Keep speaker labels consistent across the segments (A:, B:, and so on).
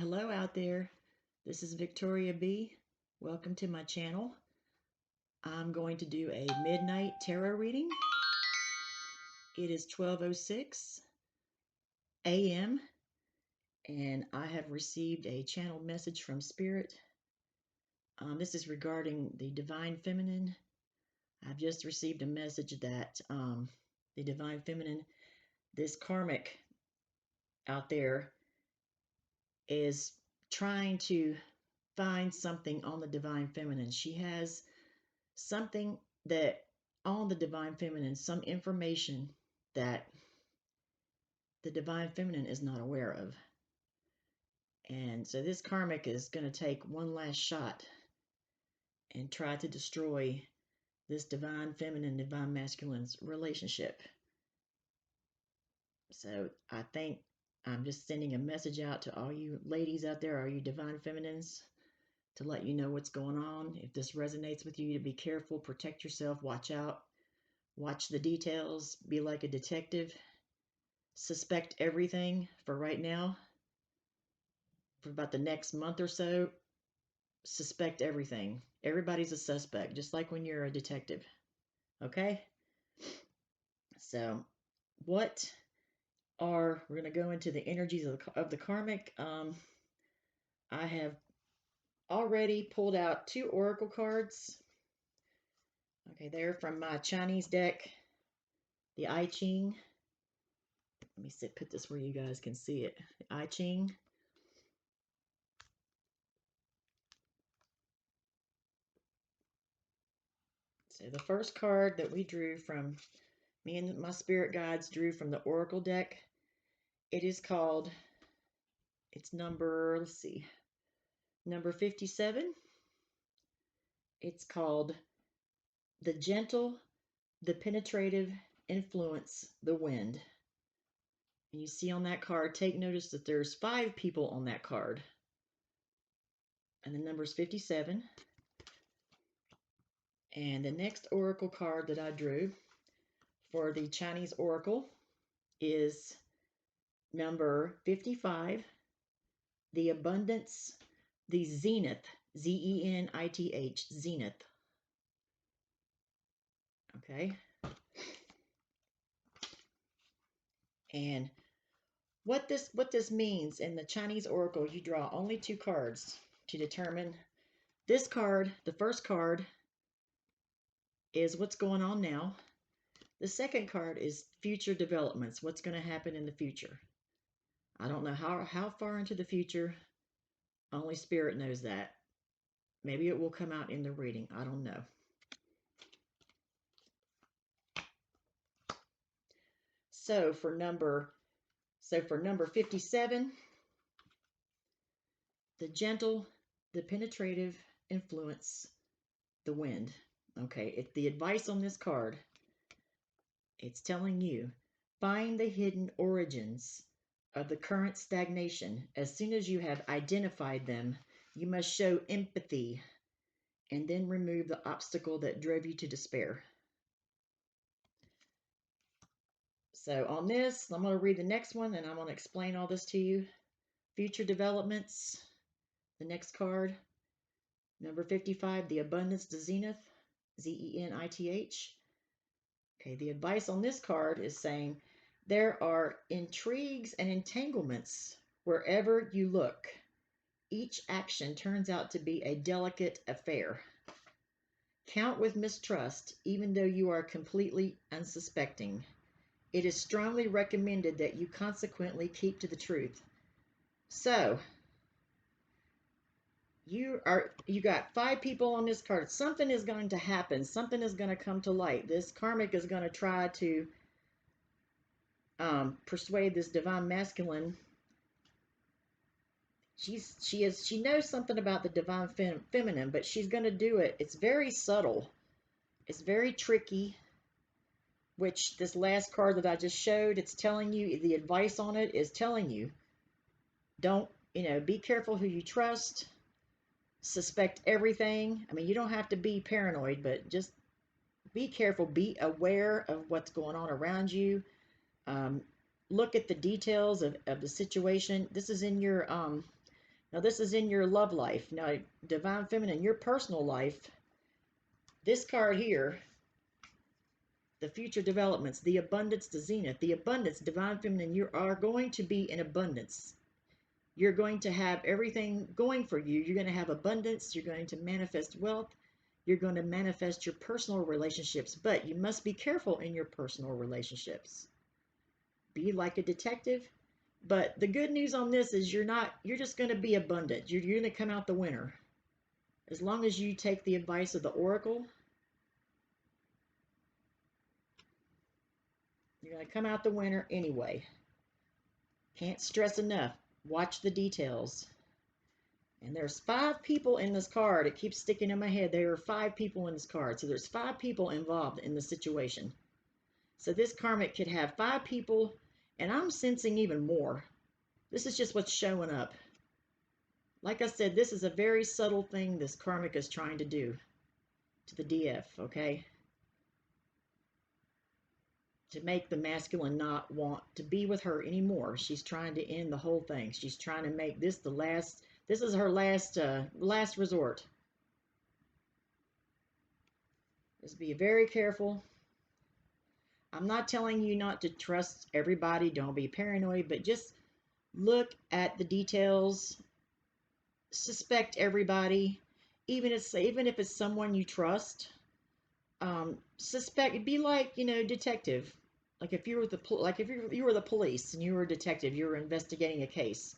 A: Hello out there. This is Victoria B. Welcome to my channel. I'm going to do a midnight tarot reading. It is 12:06 a.m. and I have received a channel message from Spirit. This is regarding the Divine Feminine. I've just received a message that the Divine Feminine, this karmic out there, is trying to find something on the Divine Feminine. She has something that on the Divine Feminine, some information that the Divine Feminine is not aware of. And so this karmic is going to take one last shot and try to destroy this Divine Feminine, Divine Masculine's relationship. So I think I'm just sending a message out to all you ladies out there, all you Divine Feminines, to let you know what's going on. If this resonates with you, to be careful, protect yourself, watch out, watch the details, be like a detective, suspect everything for right now. For about the next month or so, suspect everything. Everybody's a suspect, just like when you're a detective. Okay? So, we're going to go into the energies of the karmic. I have already pulled out 2 oracle cards. Okay, they're from my Chinese deck, the I Ching. Let me put this where you guys can see it. The I Ching. So the first card that we drew from, me and my spirit guides drew from the oracle deck, it is called, it's number, let's see, number 57. It's called The Gentle, the Penetrative Influence, the Wind. And you see on that card, take notice that there's 5 people on that card. And the number is 57. And the next oracle card that I drew for the Chinese oracle is number 55, the abundance, the zenith, Zenith, zenith. Okay. And what this means in the Chinese oracle, you draw only 2 cards to determine. This card, the first card, is what's going on now. The second card is future developments, what's going to happen in the future. I don't know how far into the future. Only Spirit knows that. Maybe it will come out in the reading. I don't know. So for number 57, the gentle, the penetrative influence, the wind. Okay, the advice on this card, it's telling you, find the hidden origins of the current stagnation. As soon as you have identified them, you must show empathy and then remove the obstacle that drove you to despair. So on this, I'm going to read the next one and I'm going to explain all this to you. Future developments, the next card, number 55, the abundance, the zenith, Zenith. Okay, the advice on this card is saying there are intrigues and entanglements wherever you look. Each action turns out to be a delicate affair. Count with mistrust, even though you are completely unsuspecting. It is strongly recommended that you consequently keep to the truth. So, you got 5 people on this card. Something is going to happen. Something is going to come to light. This karmic is going to try to persuade this divine masculine. She knows something about the divine feminine, but she's going to do it. It's very subtle. It's very tricky. Which this last card that I just showed, it's telling you, the advice on it is telling you, don't, be careful who you trust. Suspect everything. I mean, you don't have to be paranoid, but just be careful. Be aware of what's going on around you. Look at the details of the situation. This is in your Now, this is in your love life. Now, Divine Feminine, your personal life, this card here, the future developments, the abundance, the zenith, the abundance, Divine Feminine, you are going to be in abundance. You're going to have everything going for you. You're going to have abundance. You're going to manifest wealth. You're going to manifest your personal relationships, but you must be careful in your personal relationships. Be like a detective. But the good news on this is you're just going to be abundant. You're going to come out the winner. As long as you take the advice of the oracle, you're going to come out the winner anyway. Can't stress enough. Watch the details. And there's 5 people in this card. It keeps sticking in my head. There are 5 people in this card. So there's 5 people involved in the situation. So this karmic could have 5 people, and I'm sensing even more. This is just what's showing up. Like I said, this is a very subtle thing this karmic is trying to do to the DF, okay? To make the masculine not want to be with her anymore. She's trying to end the whole thing. She's trying to make this the last, this is her last resort. Just be very careful. I'm not telling you not to trust everybody. Don't be paranoid, but just look at the details. Suspect everybody, even if it's someone you trust. Suspect. Be like, detective. Like if you were you were the police and you were a detective, you were investigating a case.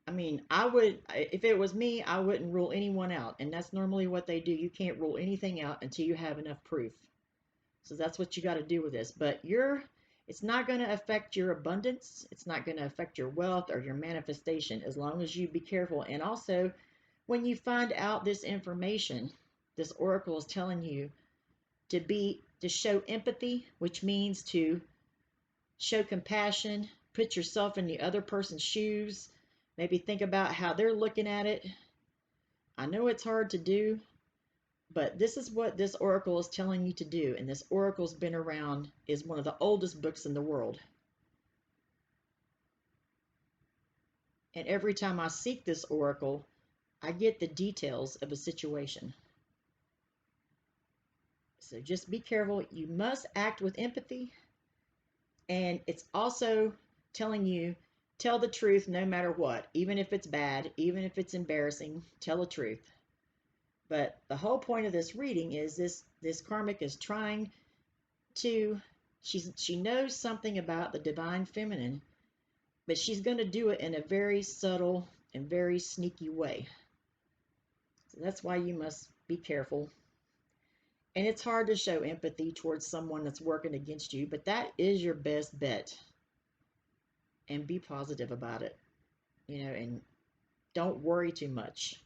A: I mean, if it was me, I wouldn't rule anyone out, and that's normally what they do. You can't rule anything out until you have enough proof. So that's what you got to do with this. But it's not going to affect your abundance. It's not going to affect your wealth or your manifestation, as long as you be careful. And also, when you find out this information, this oracle is telling you to show empathy, which means to show compassion, put yourself in the other person's shoes, maybe think about how they're looking at it. I know it's hard to do, but this is what this oracle is telling you to do. And this oracle's been around, is one of the oldest books in the world. And every time I seek this oracle, I get the details of a situation. So just be careful. You must act with empathy. And it's also telling you, tell the truth no matter what. Even if it's bad, even if it's embarrassing, tell the truth. But the whole point of this reading is this karmic is trying to, she knows something about the divine feminine, but she's going to do it in a very subtle and very sneaky way. So that's why you must be careful. And it's hard to show empathy towards someone that's working against you, but that is your best bet. And be positive about it, and don't worry too much.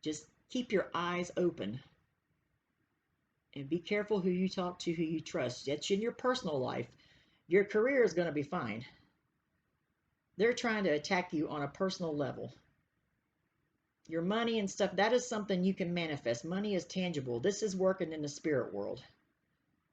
A: Just keep your eyes open. And be careful who you talk to, who you trust. That's in your personal life. Your career is going to be fine. They're trying to attack you on a personal level. Your money and stuff, that is something you can manifest. Money is tangible. This is working in the spirit world.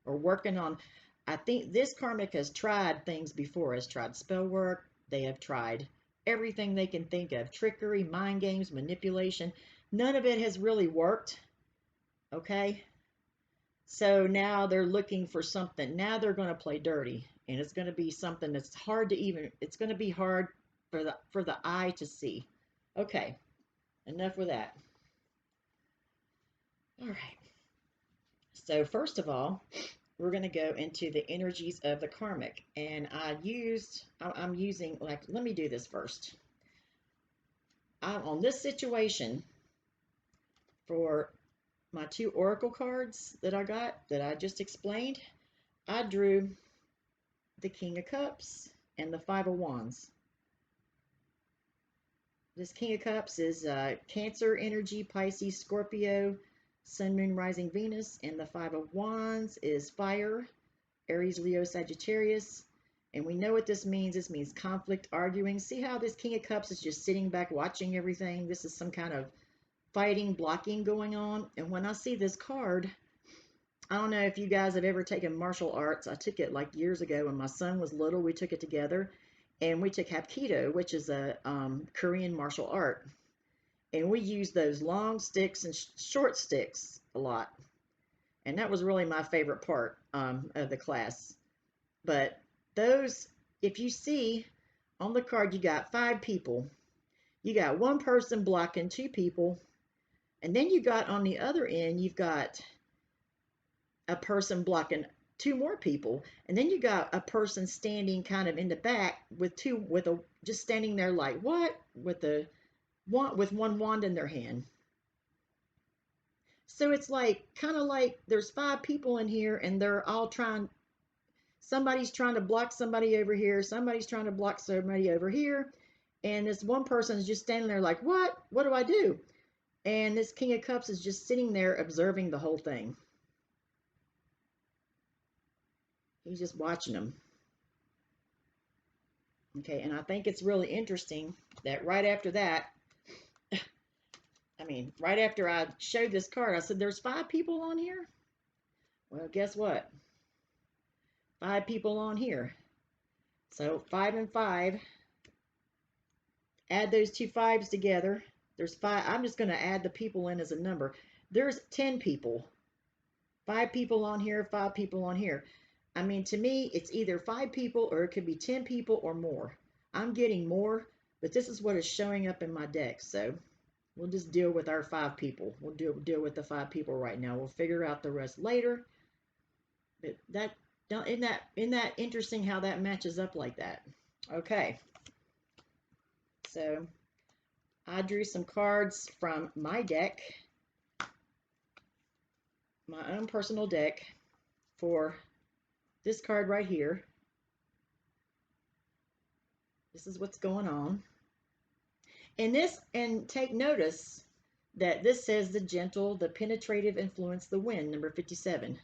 A: Or working on, I think this karmic has tried things before. Has tried spell work. They have tried everything they can think of. Trickery, mind games, manipulation. None of it has really worked. Okay? So now they're looking for something. Now they're going to play dirty. And it's going to be something that's hard to it's going to be hard for the eye to see. Okay. Enough with that. All right. So first of all, we're going to go into the energies of the karmic. And I'm using, let me do this first. On this situation, for my 2 oracle cards that I just explained, I drew the King of Cups and the 5 of Wands. This King of Cups is Cancer energy, Pisces, Scorpio, Sun, Moon, Rising, Venus. And the 5 of Wands is fire, Aries, Leo, Sagittarius. And we know what this means. This means conflict, arguing. See how this King of Cups is just sitting back watching everything? This is some kind of fighting, blocking going on. And when I see this card, I don't know if you guys have ever taken martial arts. I took it like years ago when my son was little. We took it together. And we took Hapkido, which is a Korean martial art. And we use those long sticks and short sticks a lot. And that was really my favorite part of the class. But those, if you see on the card, you got 5 people. You got 1 person blocking 2 people. And then you got on the other end, you've got a person blocking 2 more people. And then you got a person standing kind of in the back with just standing there like what? With one wand in their hand. So it's like kind of like there's 5 people in here and they're all somebody's trying to block somebody over here, somebody's trying to block somebody over here, and this one person is just standing there like, what do I do? And this King of Cups is just sitting there observing the whole thing. He's just watching them. Okay, and I think it's really interesting that right after that, right after I showed this card, I said, there's 5 people on here? Well, guess what? 5 people on here. So 5 and 5. Add those 2 5s together. There's 5. I'm just going to add the people in as a number. There's 10 people. 5 people on here, 5 people on here. I mean, to me, it's either 5 people or it could be 10 people or more. I'm getting more, but this is what is showing up in my deck. So we'll just deal with our 5 people. We'll deal with the 5 people right now. We'll figure out the rest later. But isn't that interesting how that matches up like that? Okay. So I drew some cards from my deck, my own personal deck, for this card right here. This is what's going on. And take notice that this says the gentle, the penetrative influence, the wind, number 57.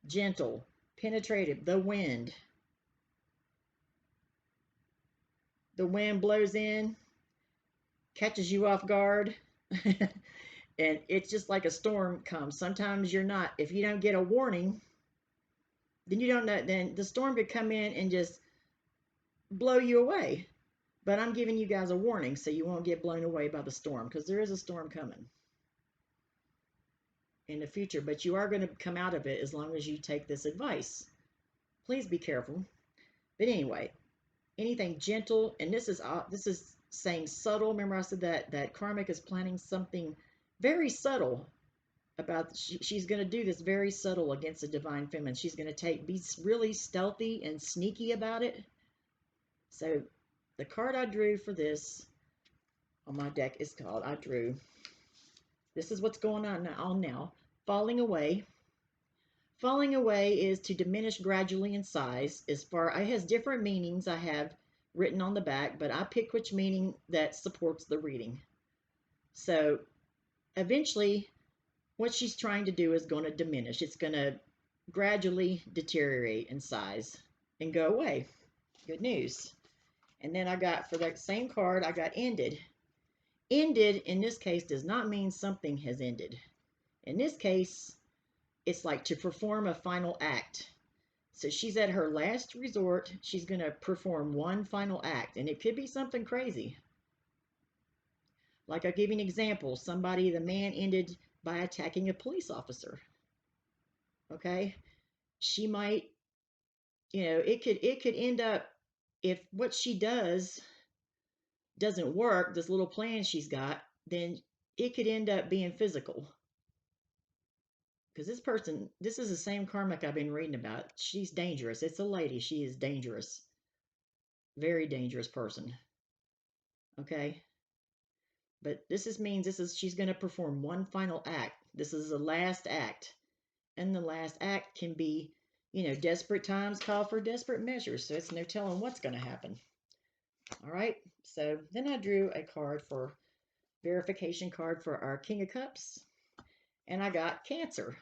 A: Gentle, penetrative, the wind. The wind blows in, catches you off guard, and it's just like a storm comes. Sometimes you're not, if you don't get a warning, then you don't know, then the storm could come in and just blow you away. But I'm giving you guys a warning so you won't get blown away by the storm, because there is a storm coming in the future, but you are going to come out of it as long as you take this advice. Please be careful. But anyway, anything gentle, and this is saying subtle. Remember I said that Karmic is planning something very subtle about, she's going to do this very subtle against the divine feminine. She's going to be really stealthy and sneaky about it. So the card I drew for this on my deck is called, this is what's going on now, falling away. Falling away is to diminish gradually in size. It has different meanings I have written on the back, but I pick which meaning that supports the reading. So eventually what she's trying to do is going to diminish. It's going to gradually deteriorate in size and go away. Good news. And then I got, for that same card, I got ended. Ended in this case does not mean something has ended. In this case, it's like to perform a final act. So she's at her last resort. She's going to perform one final act, and it could be something crazy. Like I'll give you an example. The man ended by attacking a police officer. Okay? She might, it could end up, if what she doesn't work, this little plan she's got, then it could end up being physical. Because this is the same Karmic I've been reading about. She's dangerous. It's a lady. She is dangerous. Very dangerous person. Okay? But she's going to perform one final act. This is the last act. And the last act can be, desperate times call for desperate measures. So it's no telling what's going to happen. All right? So then I drew a verification card for our King of Cups. And I got Cancer.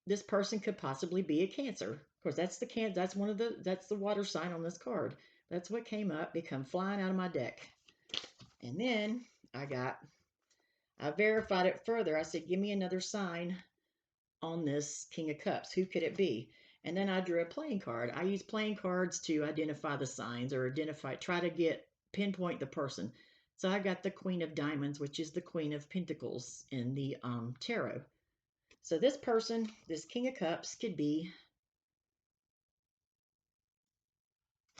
A: This person could possibly be a Cancer. Of course, that's the water sign on this card. That's what came up. It come flying out of my deck. And then I verified it further. I said, give me another sign on this King of Cups. Who could it be? And then I drew a playing card. I use playing cards to identify the signs or try to pinpoint the person. So I got the Queen of Diamonds, which is the Queen of Pentacles in the tarot. So this person, this King of Cups, could be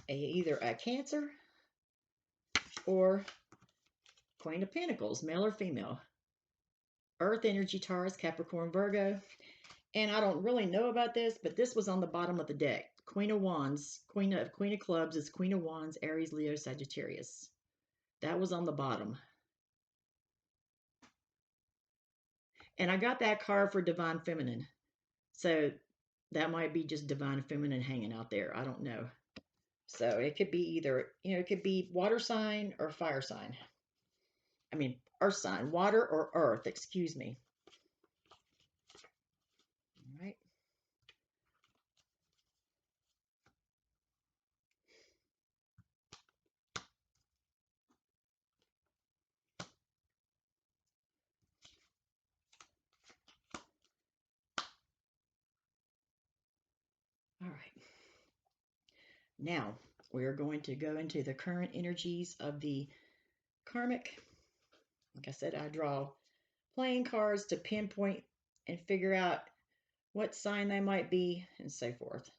A: either a Cancer or Queen of Pentacles, male or female. Earth energy, Taurus, Capricorn, Virgo. And I don't really know about this, but this was on the bottom of the deck. Queen of Wands, Queen of Clubs is Queen of Wands, Aries, Leo, Sagittarius. That was on the bottom. And I got that card for Divine Feminine. So that might be just Divine Feminine hanging out there. I don't know. So it could be either, it could be water sign or fire sign. I mean, earth sign, water or earth, excuse me. All right. All right. Now we're going to go into the current energies of the karmic. Like I said, I draw playing cards to pinpoint and figure out what sign they might be and so forth.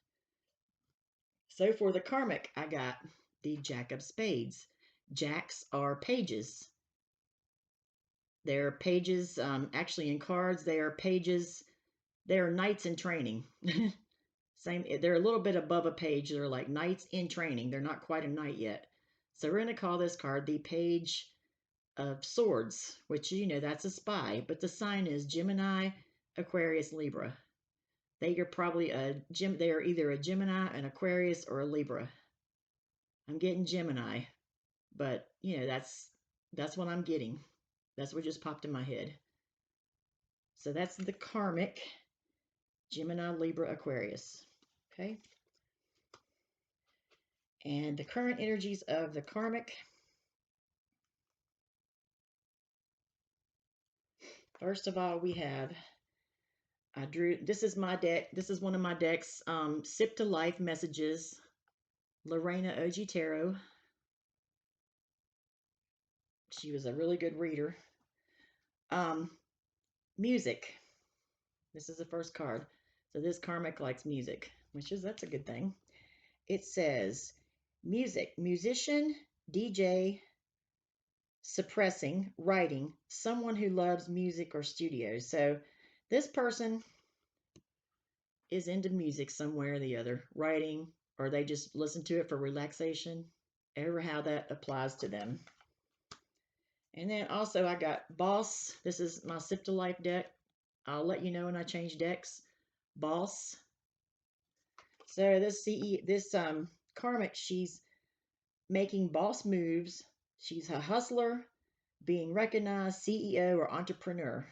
A: So for the karmic, I got the Jack of Spades. Jacks are pages. They're pages, actually in cards, they are pages. They're knights in training. Same, they're a little bit above a page. They're like knights in training. They're not quite a knight yet. So we're going to call this card the Page of Swords, which, that's a spy. But the sign is Gemini, Aquarius, Libra. They are probably they are either a Gemini, an Aquarius, or a Libra. I'm getting Gemini, but that's what I'm getting. That's what just popped in my head. So that's the karmic, Gemini, Libra, Aquarius. Okay. And the current energies of the karmic. First of all, we have, this is my deck. This is one of my decks, Sip to Life Messages, Lorena Oji Tarot. She was a really good reader. Music. This is the first card. So this karmic likes music, that's a good thing. It says, music, musician, DJ, suppressing, writing, someone who loves music or studios. So this person is into music somewhere or the other, writing, or they just listen to it for relaxation, ever how that applies to them. And then also I got Boss. This is my Sip to Life deck. I'll let you know when I change decks. Boss. So this karmic, she's making boss moves. She's a hustler, being recognized, CEO or entrepreneur.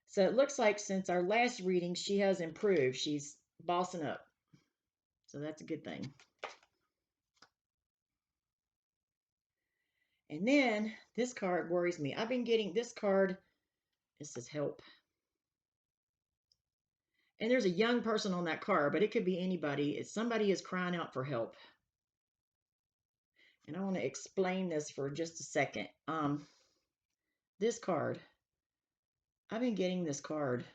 A: So it looks like since our last reading, she has improved. She's bossing up. So that's a good thing. And then this card worries me. I've been getting this card. It says help. And there's a young person on that card, but it could be anybody. Somebody is crying out for help. And I want to explain this for just a second. This card, I've been getting this card.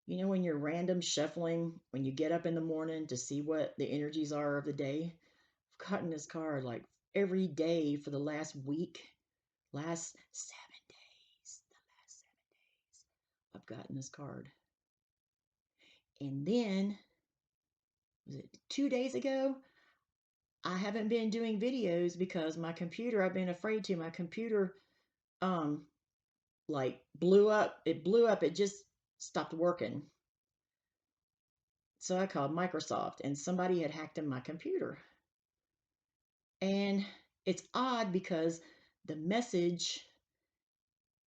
A: When you're random shuffling, when you get up in the morning to see what the energies are of the day, I've gotten this card like every day for the last week, last 7 days, I've gotten this card. And then, was it 2 days ago? I haven't been doing videos because my computer, I've been afraid to, my computer, like blew up. It just stopped working. So I called Microsoft and somebody had hacked in my computer. And it's odd because the message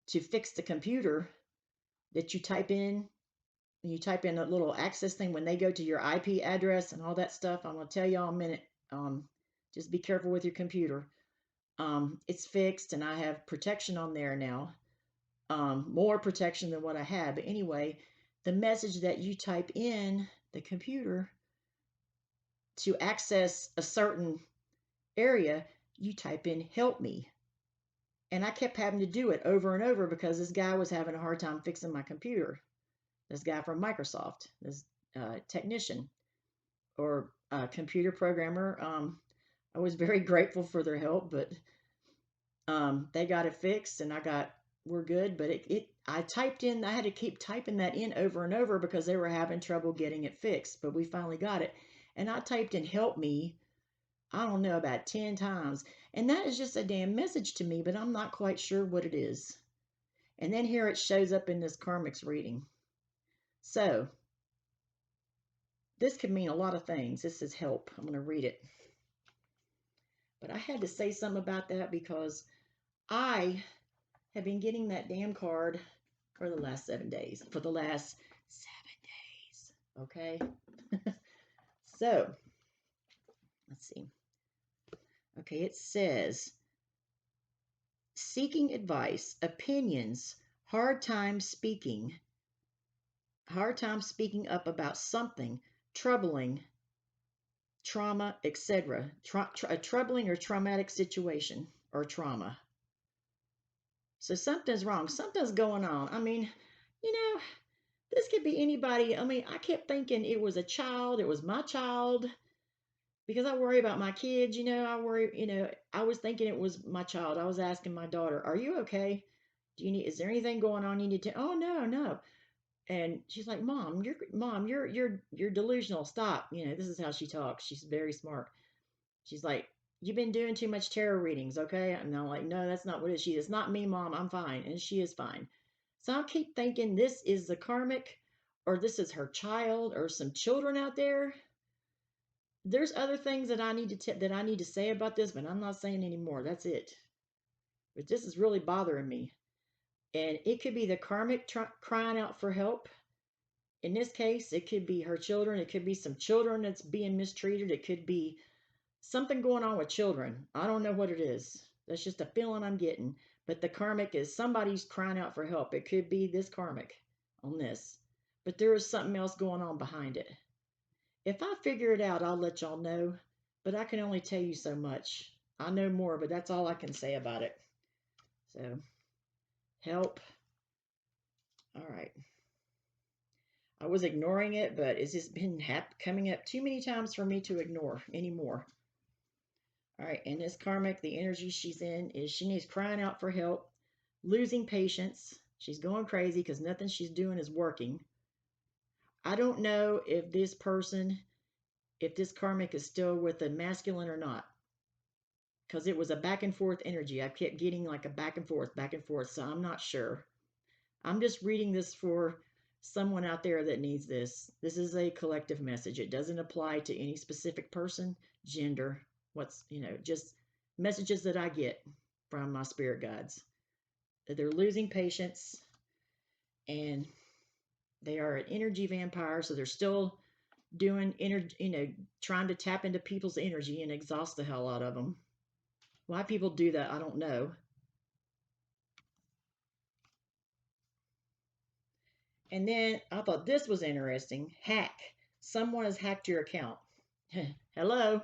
A: to fix the computer that you type in a little access thing when they go to your IP address and all that stuff. I'm going to tell y'all in a minute. Just be careful with your computer. It's fixed and I have protection on there now. More protection than what I had. But anyway, the message that you type in the computer to access a certain area, you type in help me. And I kept having to do it over and over because this guy was having a hard time fixing my computer. This guy from Microsoft, this technician or computer programmer. I was very grateful for their help, but they got it fixed and we're good. But I typed in, I had to keep typing that in over and over because they were having trouble getting it fixed. But we finally got it. And I typed in help me, I don't know, about 10 times. And that is just a damn message to me, but I'm not quite sure what it is. And then here it shows up in this Karmic's reading. So this could mean a lot of things. This is help. I'm going to read it. But I had to say something about that because I have been getting that damn card for the last 7 days. For the last 7 days. Okay. So let's see. Okay, it says seeking advice, opinions, hard time speaking up about something troubling, trauma, etc. A troubling or traumatic situation or trauma. So something's wrong. Something's going on. I mean, you know, this could be anybody. I mean, I kept thinking it was a child. It was my child because I worry about my kids. I was thinking it was my child. I was asking my daughter, "Are you okay? Is there anything going on you need to?" Oh, no, no. And she's like, you're delusional. Stop. This is how she talks. She's very smart. She's like, you've been doing too much tarot readings, okay? And I'm like, no, that's not what it is. It's not me, Mom. I'm fine. And she is fine. So I'll keep thinking this is the karmic, or this is her child, or some children out there. There's other things that I need to say about this, but I'm not saying anymore. That's it. But this is really bothering me. And it could be the karmic crying out for help. In this case, it could be her children. It could be some children that's being mistreated. It could be something going on with children. I don't know what it is. That's just a feeling I'm getting. But the karmic is somebody's crying out for help. It could be this karmic on this. But there is something else going on behind it. If I figure it out, I'll let y'all know. But I can only tell you so much. I know more, but that's all I can say about it. So, help. All right. I was ignoring it, but it's just been coming up too many times for me to ignore anymore. All right, and this karmic, the energy she's in is she needs crying out for help, losing patience. She's going crazy because nothing she's doing is working. I don't know if this karmic is still with the masculine or not, because it was a back and forth energy. I kept getting like a back and forth, so I'm not sure. I'm just reading this for someone out there that needs this. This is a collective message. It doesn't apply to any specific person, gender, just messages that I get from my spirit guides. They're losing patience and they are an energy vampire, so they're still doing energy, trying to tap into people's energy and exhaust the hell out of them. Why people do that, I don't know. And then I thought this was interesting. Hack. Someone has hacked your account. Hello.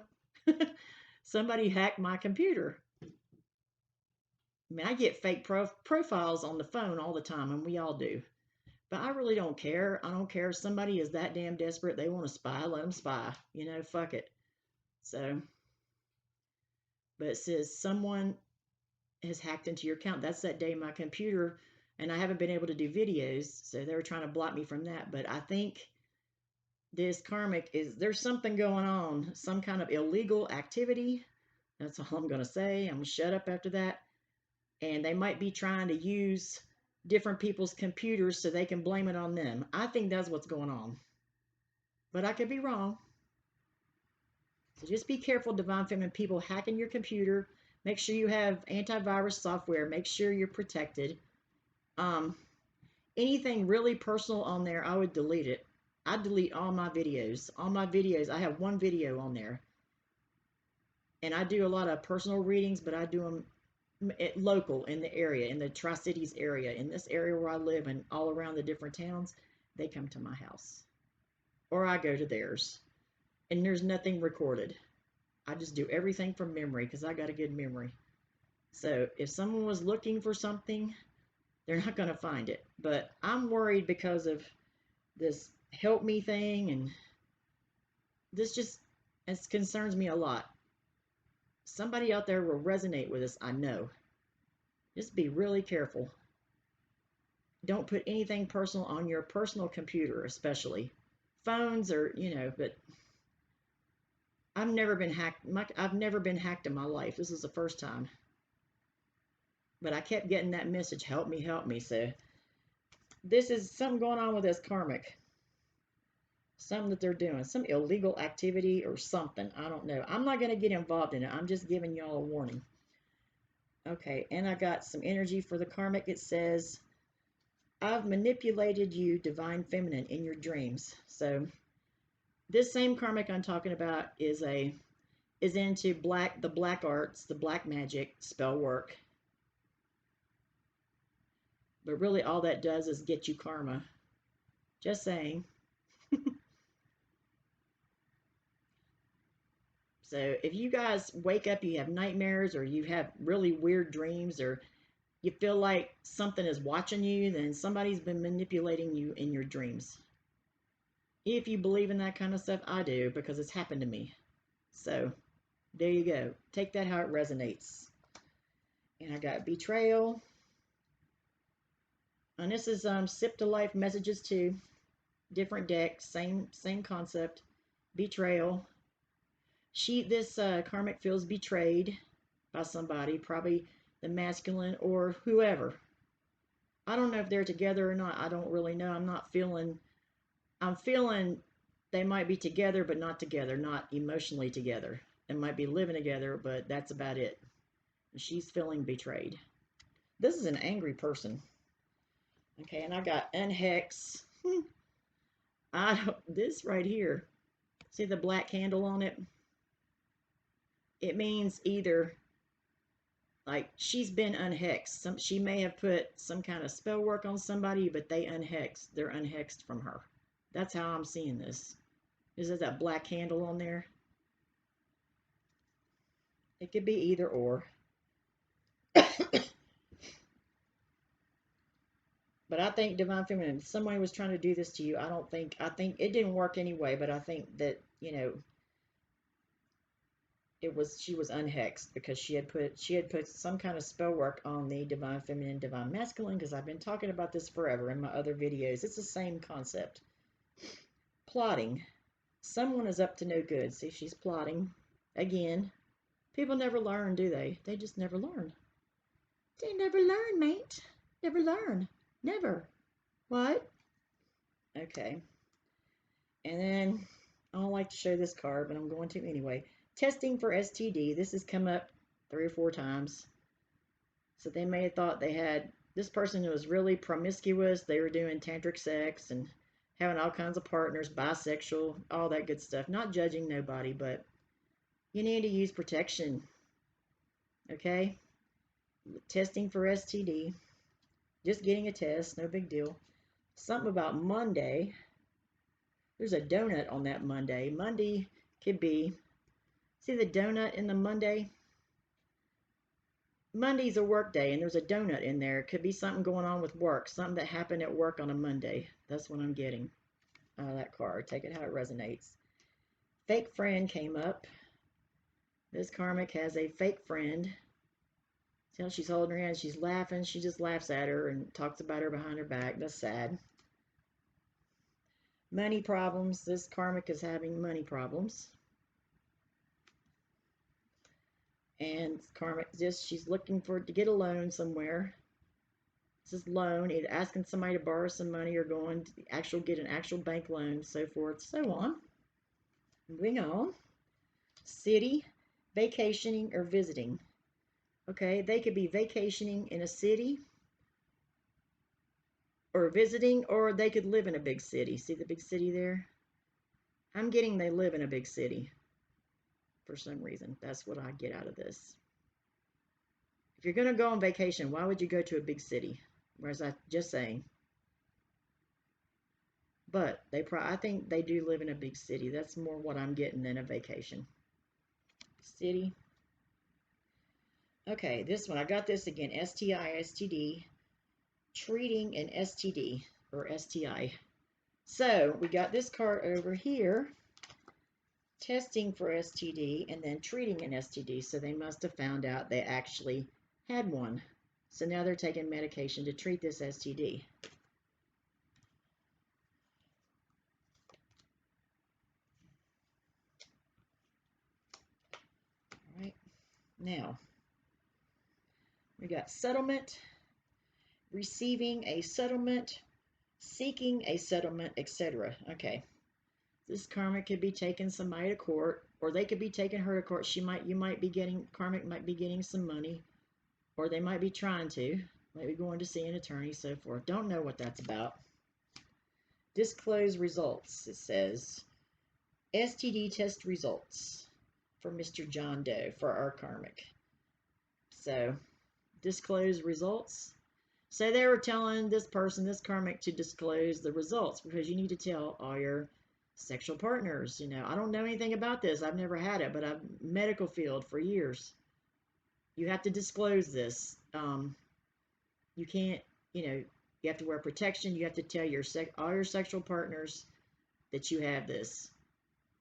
A: Somebody hacked my computer. I mean, I get fake profiles on the phone all the time, and we all do. But I really don't care. I don't care if somebody is that damn desperate. They want to spy, let them spy. Fuck it. So, but it says someone has hacked into your account. That's that day my computer, and I haven't been able to do videos, so they were trying to block me from that. But I think this karmic there's something going on, some kind of illegal activity. That's all I'm going to say. I'm going to shut up after that. And they might be trying to use different people's computers so they can blame it on them. I think that's what's going on. But I could be wrong. So just be careful, Divine Feminine people hacking your computer. Make sure you have antivirus software. Make sure you're protected. Anything really personal on there, I would delete it. I delete all my videos. All my videos, I have one video on there. And I do a lot of personal readings, but I do them local in the area, in the Tri-Cities area, in this area where I live and all around the different towns. They come to my house or I go to theirs, and there's nothing recorded. I just do everything from memory because I got a good memory. So if someone was looking for something, they're not going to find it. But I'm worried because of this help me thing, and this just, it concerns me a lot. Somebody out there will resonate with this, I know. Just be really careful. Don't put anything personal on your personal computer, especially phones, or but I've never been hacked. I've never been hacked in my life. This is the first time. But I kept getting that message, help me, help me. So this is something going on with this karmic. Something that they're doing, some illegal activity or something. I don't know. I'm not going to get involved in it. I'm just giving y'all a warning. Okay, and I got some energy for the karmic. It says, I've manipulated you, divine feminine, in your dreams. So this same karmic I'm talking about is into the black arts, the black magic, spell work. But really all that does is get you karma. Just saying. So if you guys wake up, you have nightmares, or you have really weird dreams, or you feel like something is watching you, then somebody's been manipulating you in your dreams. If you believe in that kind of stuff, I do, because it's happened to me. So there you go. Take that how it resonates. And I got betrayal. And this is Sip to Life messages too. Different deck, same concept. Betrayal. This karmic feels betrayed by somebody, probably the masculine or whoever. I don't know if they're together or not. I don't really know. I'm feeling they might be together, but not together, not emotionally together. They might be living together, but that's about it. She's feeling betrayed. This is an angry person. Okay, and I got unhex. This right here. See the black candle on it? It means either like she's been unhexed. She may have put some kind of spell work on somebody, but they're unhexed from her. That's how I'm seeing this. Is there that black candle on there? It could be either or. But I think divine feminine, if somebody was trying to do this to you, I think it didn't work anyway, but I think that, she was unhexed because she had put some kind of spell work on the divine feminine, divine masculine, because I've been talking about this forever in my other videos. It's the same concept. Plotting. Someone is up to no good. See, she's plotting. Again, people never learn, do they? They just never learn. They never learn, mate. Never learn. Never. What? Okay. And then, I don't like to show this card, but I'm going to anyway. Testing for STD. This has come up 3 or 4 times. So they may have thought they had, this person was really promiscuous. They were doing tantric sex and having all kinds of partners, bisexual, all that good stuff. Not judging nobody, but you need to use protection. Okay? Testing for STD. Just getting a test, no big deal. Something about Monday. There's a donut on that Monday. Monday could be, see the donut in the Monday? Monday's a work day, and there's a donut in there. It could be something going on with work, something that happened at work on a Monday. That's what I'm getting out of that card. Take it how it resonates. Fake friend came up. This karmic has a fake friend. See how she's holding her hand? She's laughing. She just laughs at her and talks about her behind her back. That's sad. Money problems. This karmic is having money problems. And karmic she's looking to get a loan somewhere. This is loan, either asking somebody to borrow some money or going to get an actual bank loan, so forth, so on. Moving on. City, vacationing or visiting. Okay, they could be vacationing in a city or visiting, or they could live in a big city. See the big city there? I'm getting they live in a big city for some reason. That's what I get out of this. If you're going to go on vacation, why would you go to a big city? Whereas I just saying. But I think they do live in a big city. That's more what I'm getting than a vacation. City. Okay, this one, I got this again, STI, STD, treating an STD or STI. So we got this card over here, testing for STD and then treating an STD. So they must have found out they actually had one. So now they're taking medication to treat this STD. All right, now we got settlement, receiving a settlement, seeking a settlement, etc. Okay, this karmic could be taking somebody to court, or they could be taking her to court. You might be getting, karmic might be getting some money, or they might be trying to, might be going to see an attorney, so forth. Don't know what that's about. Disclose results. It says STD test results for Mr. John Doe for our karmic. So disclose results. So they were telling this person, this karmic, to disclose the results because you need to tell all your sexual partners. You know, I don't know anything about this. I've never had it, but I've medical field for years. You have to disclose this. You can't, you know, you have to wear protection. You have to tell your all your sexual partners that you have this,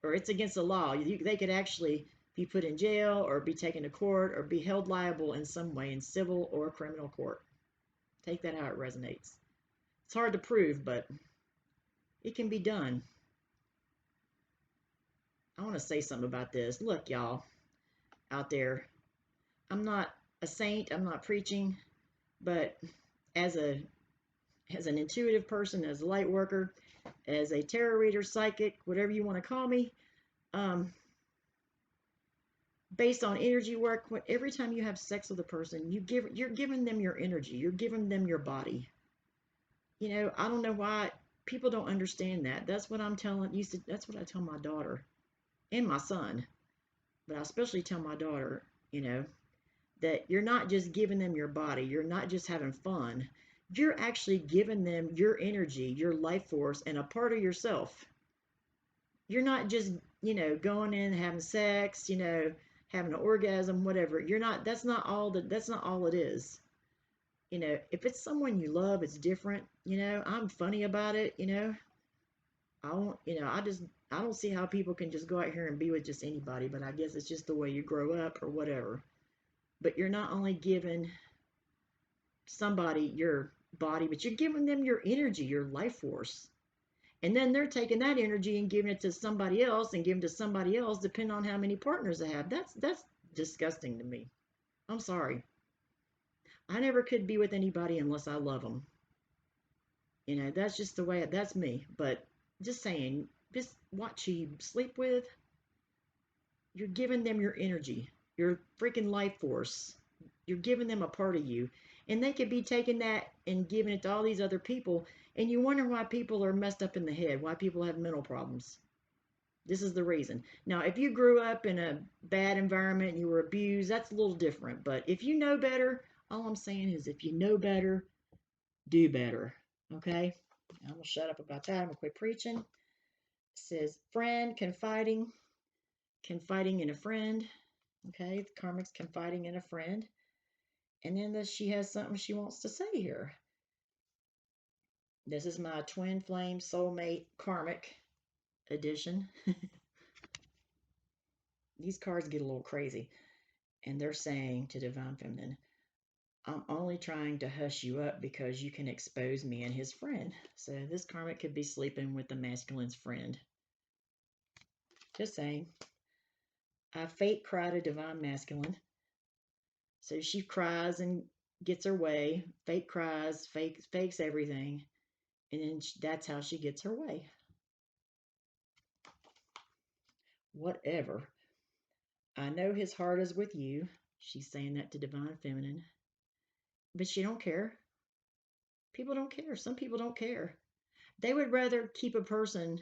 A: or it's against the law. They could actually be put in jail or be taken to court or be held liable in some way in civil or criminal court. Take that how it resonates. It's hard to prove, but it can be done. I want to say something about this. Look, y'all out there, I'm not a saint. I'm not preaching, but as an intuitive person, as a light worker, as a tarot reader, psychic, whatever you want to call me, based on energy work, every time you have sex with a person, you're giving them your energy. You're giving them your body. You know, I don't know why people don't understand that. That's what I'm telling you. That's what I tell my daughter and my son, but I especially tell my daughter, you know, that you're not just giving them your body. You're not just having fun. You're actually giving them your energy, your life force, and a part of yourself. You're not just, you know, going in, having sex, you know, having an orgasm, whatever. You're not, that's not all it is. You know, if it's someone you love, it's different. You know, I'm funny about it, you know. I won't, you know, I don't see how people can just go out here and be with just anybody, but I guess it's just the way you grow up or whatever. But you're not only giving somebody your body, but you're giving them your energy, your life force. And then they're taking that energy and giving it to somebody else and giving it to somebody else, depending on how many partners they have. That's disgusting to me. I'm sorry. I never could be with anybody unless I love them. You know, that's just the way, that's me. But just saying, just watch who you sleep with. You're giving them your energy, your freaking life force. You're giving them a part of you. And they could be taking that and giving it to all these other people. And you wonder why people are messed up in the head, why people have mental problems. This is the reason. Now, if you grew up in a bad environment and you were abused, that's a little different. But if you know better, all I'm saying is if you know better, do better. Okay? I'm going to shut up about that. I'm going to quit preaching. It says, friend, confiding in a friend. Okay? The karmic's confiding in a friend. And then she has something she wants to say here. This is my twin flame soulmate karmic edition. These cards get a little crazy. And they're saying to Divine Feminine, I'm only trying to hush you up because you can expose me and his friend. So this karmic could be sleeping with the masculine's friend. Just saying. I fake cry to Divine Masculine. So she cries and gets her way. Fake cries, fakes everything. And then that's how she gets her way. Whatever. I know his heart is with you. She's saying that to Divine Feminine. But she don't care. People don't care. Some people don't care. They would rather keep a person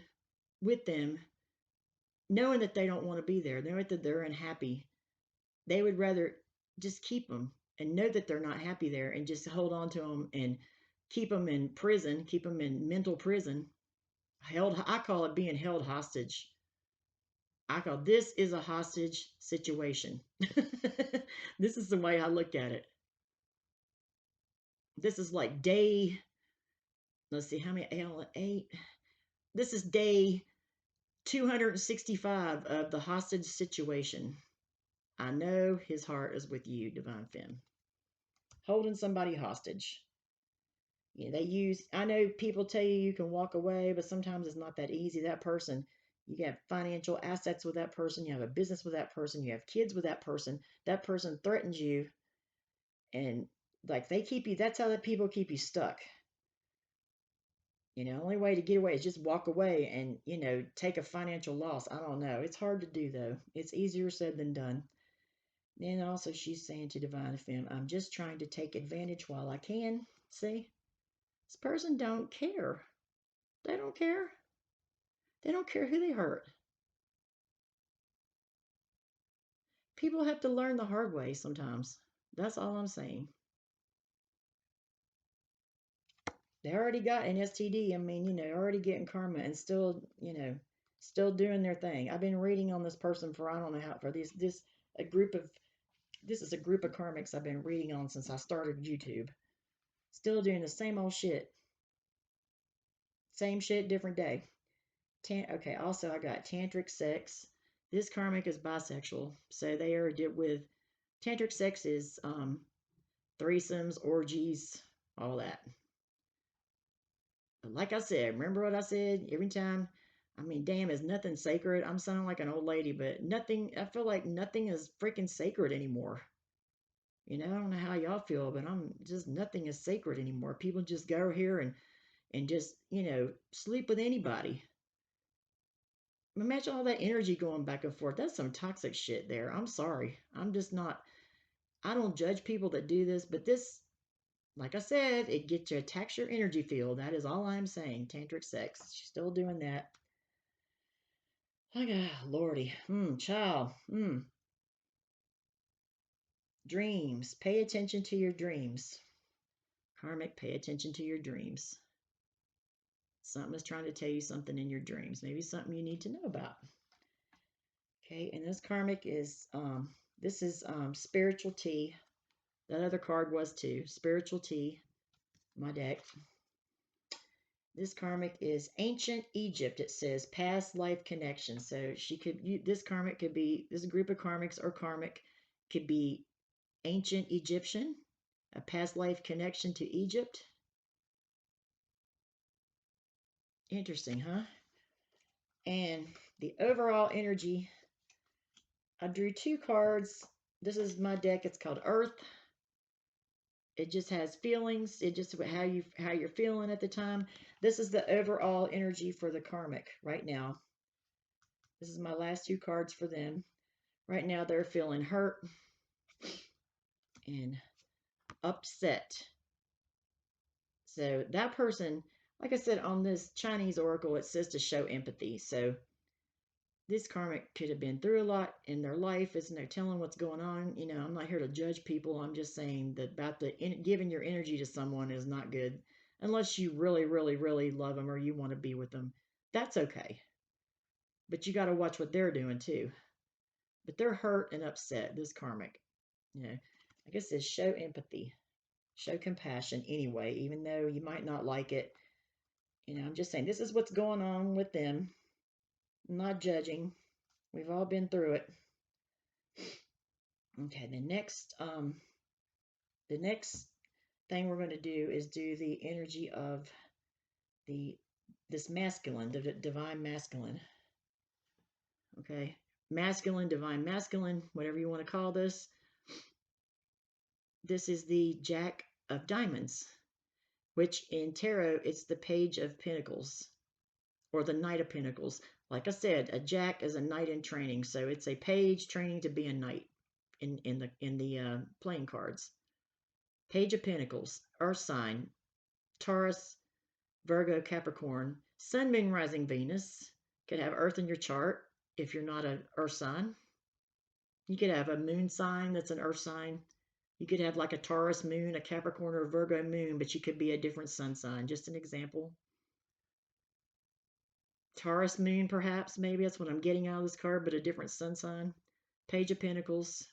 A: with them knowing that they don't want to be there, knowing that they're unhappy. They would rather just keep them and know that they're not happy there and just hold on to them and keep them in prison, keep them in mental prison. I call it being held hostage. I call this is a hostage situation. This is the way I look at it. This is like day, let's see, how many, 8? This is day 265 of the hostage situation. I know his heart is with you, Divine Femme. Holding somebody hostage. I know people tell you you can walk away, but sometimes it's not that easy. That person, you have financial assets with that person, you have a business with that person, you have kids with that person threatens you, and like they keep you, that's how the people keep you stuck. Only way to get away is just walk away and, take a financial loss. I don't know. It's hard to do though. It's easier said than done. And also she's saying to Divine Femme, I'm just trying to take advantage while I can. See? This person don't care. They don't care. They don't care who they hurt. People have to learn the hard way sometimes. That's all I'm saying. They already got an STD. I mean, already getting karma and still, still doing their thing. I've been reading on this person for I don't know how for this a group of this is a group of karmics I've been reading on since I started YouTube. Still doing the same old shit. Same shit, different day. Okay, also I got tantric sex. This karmic is bisexual. So they are with tantric sex is threesomes, orgies, all that. But like I said, remember what I said every time? I mean, damn, is nothing sacred? I'm sounding like an old lady, but nothing, I feel like nothing is freaking sacred anymore. I don't know how y'all feel, but I'm just, nothing is sacred anymore. People just go here and just, sleep with anybody. Imagine all that energy going back and forth. That's some toxic shit there. I'm sorry. I'm just not, I don't judge people that do this, but this, like I said, it gets you, attacks your energy field. That is all I'm saying. Tantric sex. She's still doing that. Like, Lordy. Child. Dreams. Pay attention to your dreams. Karmic, pay attention to your dreams. Something is trying to tell you something in your dreams. Maybe something you need to know about. Okay, and this karmic is, this is spiritual tea. That other card was too. Spiritual tea. My deck. This karmic is ancient Egypt. It says past life connection. So this karmic could be, this group of karmics or karmic could be ancient Egyptian, a past life connection to Egypt. Interesting, huh? And the overall energy, I drew 2 cards. This is my deck. It's called Earth. It just has feelings. It just how you're feeling at the time. This is the overall energy for the karmic right now. This is my last 2 cards for them. Right now they're feeling hurt and upset. So that person, like I said on this Chinese oracle, it says to show empathy. So this karmic could have been through a lot in their life. There's no telling what's going on. I'm not here to judge people. I'm just saying that giving your energy to someone is not good unless you really, really, really love them or you want to be with them. That's okay. But you got to watch what they're doing too. But they're hurt and upset, this karmic. I guess it's show empathy, show compassion anyway, even though you might not like it. I'm just saying this is what's going on with them. I'm not judging. We've all been through it. Okay, the next thing we're going to do is do the energy of this masculine, the divine masculine. Okay, masculine, divine masculine, whatever you want to call this. This is the Jack of Diamonds, which in tarot, it's the Page of Pentacles or the Knight of Pentacles. Like I said, a Jack is a knight in training, so it's a page training to be a knight in the playing cards. Page of Pentacles, Earth sign, Taurus, Virgo, Capricorn, Sun, Moon, Rising, Venus. Could have Earth in your chart if you're not an Earth sign. You could have a moon sign that's an Earth sign. You could have like a Taurus moon, a Capricorn, or a Virgo moon, but you could be a different sun sign. Just an example. Taurus moon, perhaps, maybe that's what I'm getting out of this card, but a different sun sign. Page of Pentacles.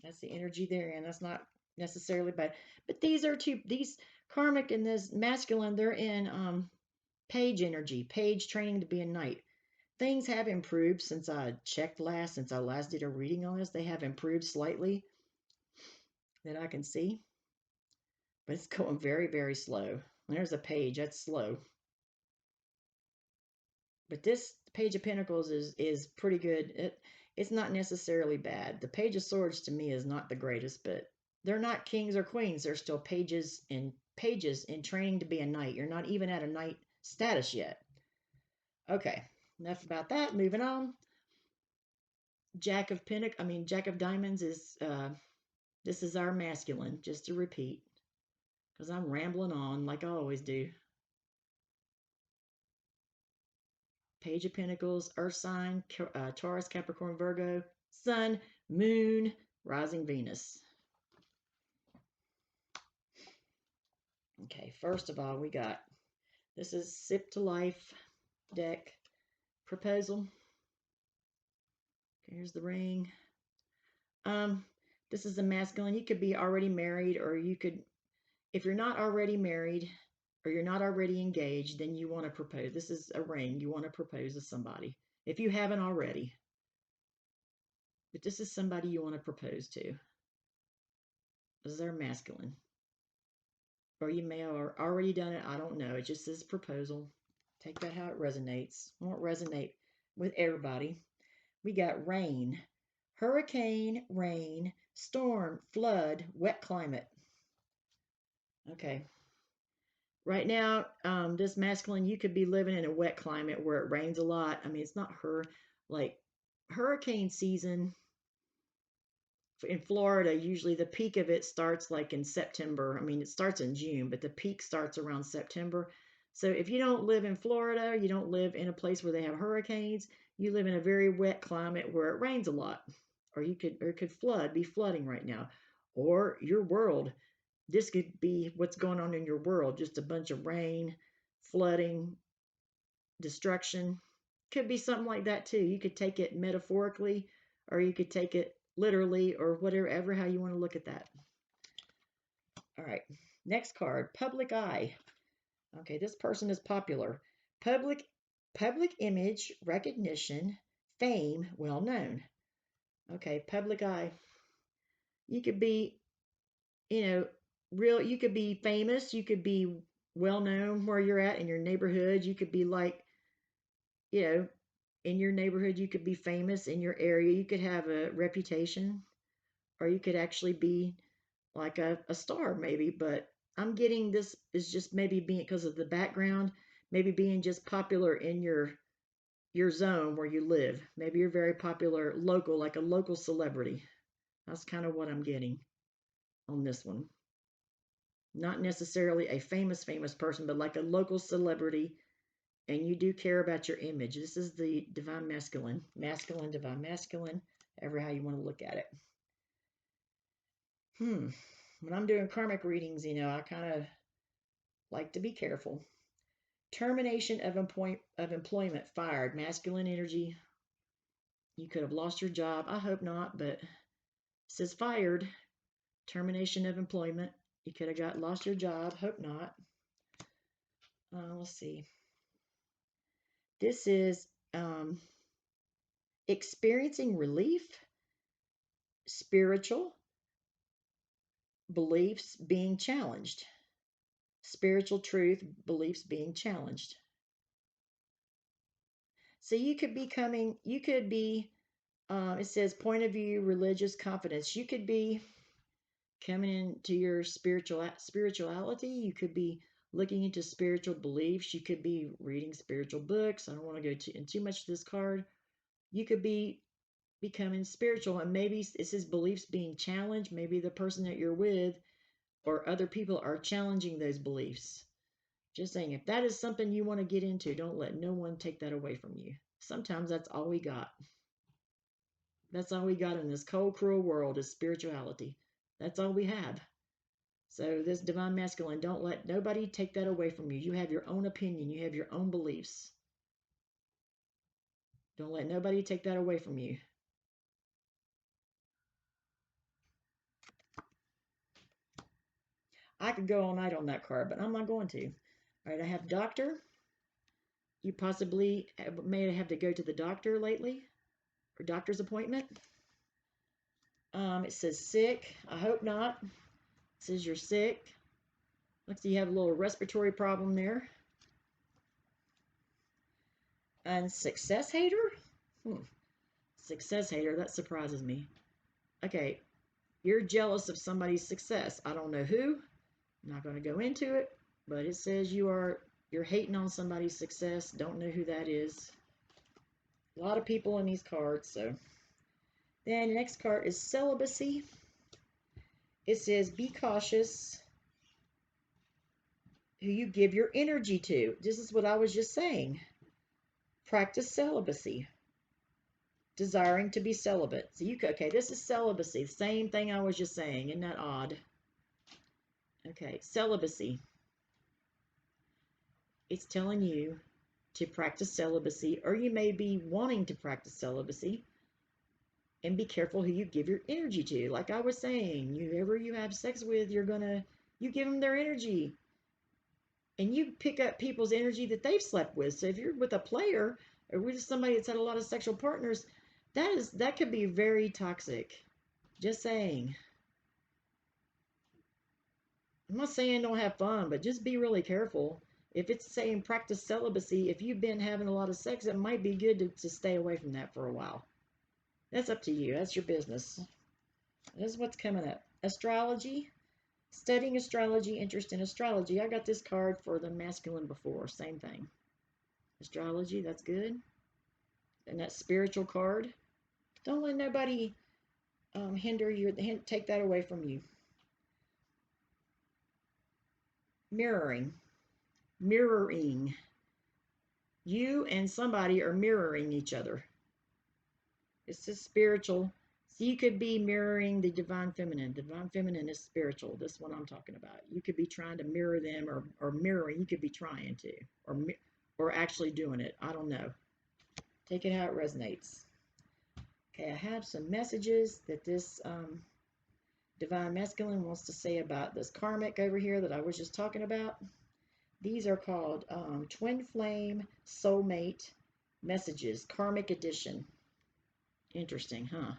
A: That's the energy there, and that's not necessarily bad. But these karmic and this masculine, they're in page energy, page training to be a knight. Things have improved since I checked last, since I last did a reading on this. They have improved slightly that I can see, but it's going very, very slow. There's a page, that's slow. But this Page of Pentacles is pretty good. It's not necessarily bad. The Page of Swords to me is not the greatest, but they're not kings or queens. They're still pages in training to be a knight. You're not even at a knight status yet. Okay, enough about that. Moving on. Jack of Diamonds is this is our masculine, just to repeat, because I'm rambling on like I always do. Page of Pentacles, Earth sign, Taurus, Capricorn, Virgo, Sun, Moon, rising Venus. Okay, first of all, we got, this is Sip to Life deck proposal. Okay, here's the ring. This is a masculine. You could be already married, or you could, if you're not already married or you're not already engaged, then you want to propose. This is a ring. You want to propose to somebody if you haven't already. But this is somebody you want to propose to. This is our masculine. Or you may have already done it. I don't know. It just says proposal. Take that how it resonates. It won't resonate with everybody. We got rain, hurricane, rain, storm, flood, wet climate. Okay. Right now, this masculine, you could be living in a wet climate where it rains a lot. I mean, it's not like hurricane season in Florida. Usually the peak of it starts like in September. I mean, it starts in June, but the peak starts around September. So if you don't live in Florida, you don't live in a place where they have hurricanes, you live in a very wet climate where it rains a lot. Or it could be flooding right now. Or your world, this could be what's going on in your world, just a bunch of rain, flooding, destruction. Could be something like that too. You could take it metaphorically, or you could take it literally, or whatever, how you want to look at that. All right, next card, public eye. Okay, this person is popular. Public image, recognition, fame, well known. Okay, public eye. You could be, you could be famous, you could be well known where you're at in your neighborhood. You could be like, in your neighborhood, you could be famous in your area. You could have a reputation, or you could actually be like a star maybe. But I'm getting this is just maybe being, because of the background, maybe being just popular in your zone where you live. Maybe you're very popular local, like a local celebrity. That's kind of what I'm getting on this one. Not necessarily a famous person, but like a local celebrity, and you do care about your image. This is the divine masculine, divine masculine, ever how you want to look at it. When I'm doing karmic readings, I kind of like to be careful. Termination of employment, fired, masculine energy. You could have lost your job. I hope not, but it says fired. Termination of employment. You could have lost your job. Hope not. Let's see. This is experiencing relief, spiritual beliefs being challenged. Spiritual truth, beliefs being challenged. So you could be it says point of view, religious confidence. You could be coming into your spirituality. You could be looking into spiritual beliefs. You could be reading spiritual books. I don't want to go in too much to this card. You could be becoming spiritual, and maybe it says beliefs being challenged. Maybe the person that you're with or other people are challenging those beliefs. Just saying, if that is something you want to get into, don't let no one take that away from you. Sometimes that's all we got. That's all we got in this cold, cruel world is spirituality. That's all we have. So this divine masculine, don't let nobody take that away from you. You have your own opinion. You have your own beliefs. Don't let nobody take that away from you. I could go all night on that card, but I'm not going to. All right, I have doctor. You possibly may have to go to the doctor lately, or doctor's appointment. It says sick. I hope not. It says you're sick. Looks like you have a little respiratory problem there. And success hater? Success hater, that surprises me. Okay, you're jealous of somebody's success. I don't know who. I'm not going to go into it, but it says you're hating on somebody's success. Don't know who that is. A lot of people in these cards, so. Then the next card is celibacy. It says be cautious who you give your energy to. This is what I was just saying. Practice celibacy. Desiring to be celibate. So okay, this is celibacy. Same thing I was just saying. Isn't that odd? Okay, celibacy. It's telling you to practice celibacy, or you may be wanting to practice celibacy. And be careful who you give your energy to. Like I was saying, whoever you have sex with, you give them their energy. And you pick up people's energy that they've slept with. So if you're with a player or with somebody that's had a lot of sexual partners, that could be very toxic. Just saying. I'm not saying don't have fun, but just be really careful. If it's saying practice celibacy, if you've been having a lot of sex, it might be good to stay away from that for a while. That's up to you. That's your business. This is what's coming up. Astrology. Studying astrology, interest in astrology. I got this card for the masculine before. Same thing. Astrology, that's good. And that spiritual card. Don't let nobody hinder you, take that away from you. Mirroring. Mirroring. You and somebody are mirroring each other. It's just spiritual. So you could be mirroring the divine feminine. Divine feminine is spiritual. This one I'm talking about. You could be trying to mirror them, or mirroring. You could be trying to, or actually doing it. I don't know. Take it how it resonates. Okay, I have some messages that this divine masculine wants to say about this karmic over here that I was just talking about. These are called twin flame soulmate messages, karmic edition. Interesting, huh?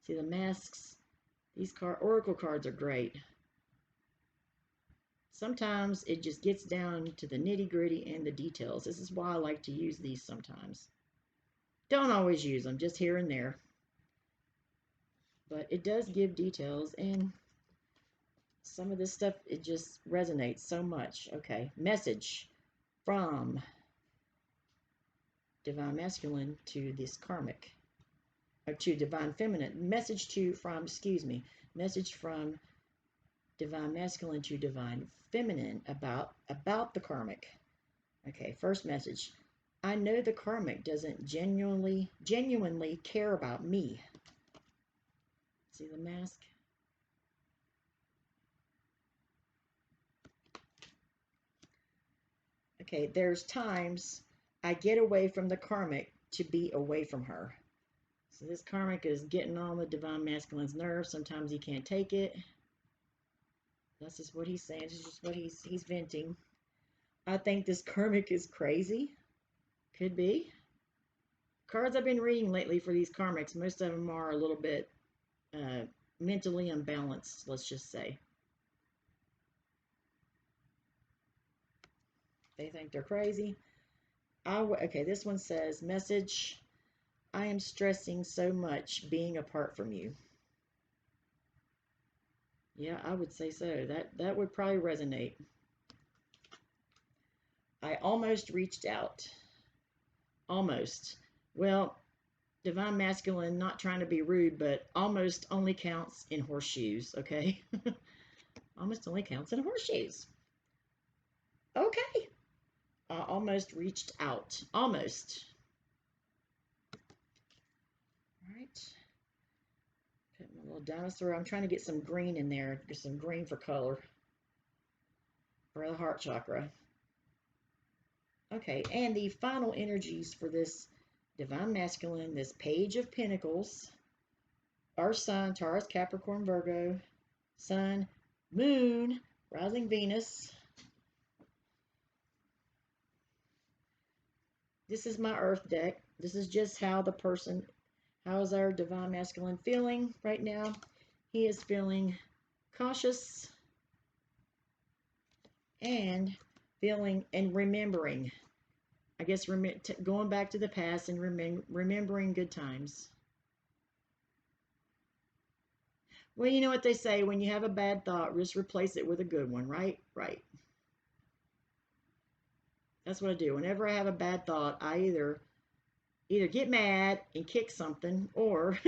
A: See the masks? These oracle cards are great. Sometimes it just gets down to the nitty-gritty and the details. This is why I like to use these sometimes. Don't always use them, just here and there. But it does give details, and some of this stuff, it just resonates so much. Okay, message from divine masculine to this karmic, or to divine feminine. Message from divine masculine to divine feminine about the karmic. Okay, first message. I know the karmic doesn't genuinely care about me. See the mask? Okay, there's times I get away from the karmic to be away from her. So this karmic is getting on the divine masculine's nerves. Sometimes he can't take it. That's just what he's saying. This is just what he's venting. I think this karmic is crazy. Could be. Cards I've been reading lately for these karmics, most of them are a little bit mentally unbalanced, let's just say. They think they're crazy. Okay, this one says, message, I am stressing so much being apart from you. Yeah, I would say so. That would probably resonate. I almost reached out. Almost. Well, divine masculine, not trying to be rude, but almost only counts in horseshoes, okay? Almost only counts in horseshoes. Okay. I almost reached out. Almost. All right. Put my little dinosaur. I'm trying to get some green in there. Get some green for color. For the heart chakra. Okay, and the final energies for this divine masculine, this Page of Pentacles, our sun, Taurus, Capricorn, Virgo, sun, moon, Rising Venus. This is my Earth deck. This is just how the person, how is our Divine Masculine feeling right now? He is feeling cautious and feeling and remembering. I guess going back to the past and remembering good times. Well, you know what they say, when you have a bad thought, just replace it with a good one, right? Right. That's what I do. Whenever I have a bad thought, I either get mad and kick something, or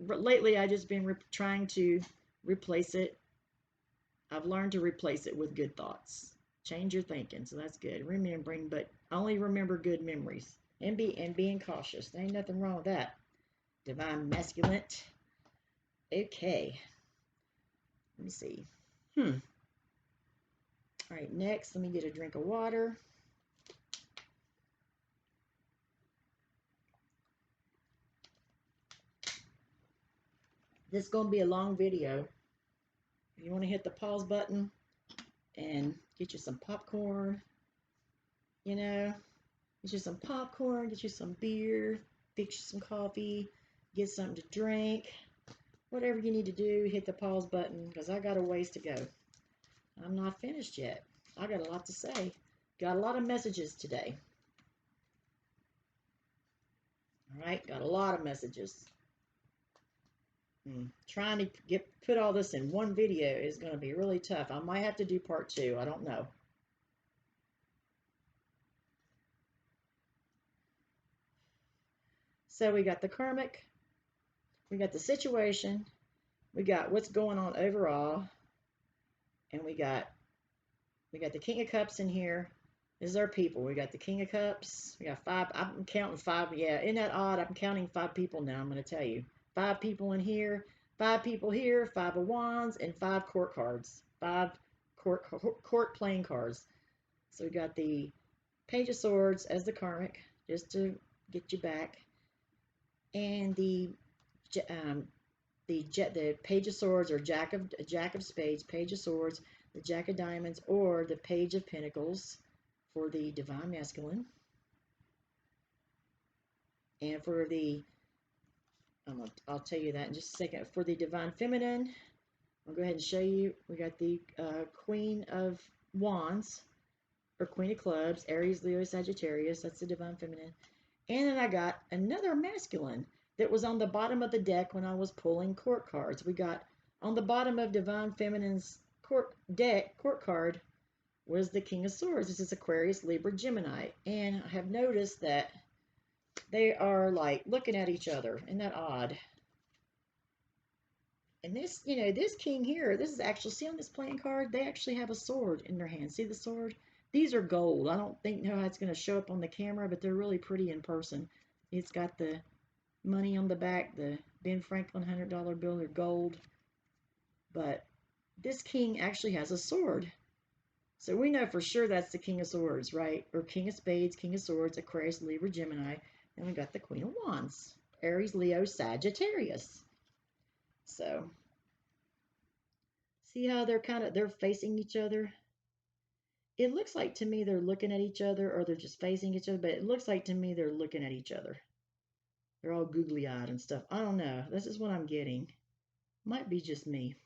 A: lately I just been trying to replace it. I've learned to replace it with good thoughts. Change your thinking, so that's good. Remembering, but only remember good memories, and being cautious. There ain't nothing wrong with that. Divine Masculine. Okay. Let me see. All right, next, let me get a drink of water. This is going to be a long video. You want to hit the pause button and get you some popcorn, you know, get you some popcorn, get you some beer, fix you some coffee, get something to drink, whatever you need to do, hit the pause button, because I got a ways to go. I'm not finished yet. I got a lot to say. Got a lot of messages today. All right, got a lot of messages. Trying to put all this in one video is going to be really tough. I might have to do part 2. I don't know. So we got the karmic, we got the situation, we got what's going on overall, and we got the King of Cups in here. This is our people. We got the King of Cups. We got 5. I'm counting 5. Yeah, isn't that odd? I'm counting 5 people now. I'm going to tell you. 5 people in here, 5 people here, 5 of Wands, and 5 court cards. 5 court playing cards. So we got the Page of Swords as the karmic, just to get you back, and the Page of Swords, or Jack of Spades, Page of Swords, the Jack of Diamonds, or the Page of Pentacles for the Divine Masculine. And for the, I'll tell you that in just a second. For the Divine Feminine, I'll go ahead and show you. We got the Queen of Wands, or Queen of Clubs, Aries, Leo, Sagittarius. That's the Divine Feminine. And then I got another masculine that was on the bottom of the deck when I was pulling court cards. We got on the bottom of Divine Feminine's court card was the King of Swords. This is Aquarius, Libra, Gemini. And I have noticed that they are like looking at each other. Isn't that odd? And this, you know, this king here, this is actually, see on this playing card, they actually have a sword in their hand. See the sword? These are gold. I don't know how it's going to show up on the camera, but they're really pretty in person. It's got the money on the back, the Ben Franklin $100 bill, are gold. But this king actually has a sword. So we know for sure that's the King of Swords, right? Or King of Spades, King of Swords, Aquarius, Libra, Gemini. And we got the Queen of Wands, Aries, Leo, Sagittarius. So see how they're facing each other? It looks like to me they're looking at each other, or they're just facing each other, but it looks like to me they're looking at each other. They're all googly-eyed and stuff. I don't know. This is what I'm getting. Might be just me.